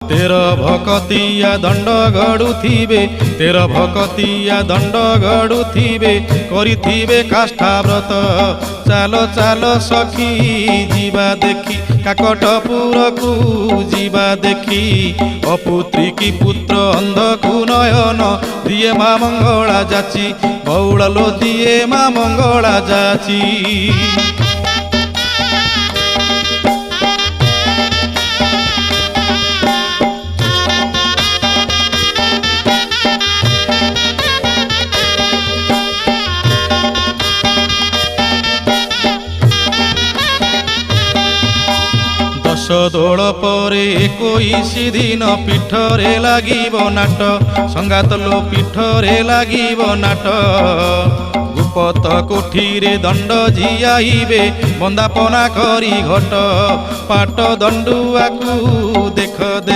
तेर भकतिया दंड गड़ुथिबे तेर भकतिया दंड गड़ुथिबे करिथिबे काष्ठाव्रत चालो चालो सखी जीवा देखी काकटपुर को जीवा देखी अपुत्री की पुत्र अंधकु नयन दिए माँ मंगला जाची बौड़लो दिए माँ मंगला जाची। दोल परे 21 दिन पीठरे लागिब नाट संगात लो पीठरे लागिब नाट गुपत कोठीरे दंड जियाइबे बंदापना करी घट पाट दंडुआकू देख देख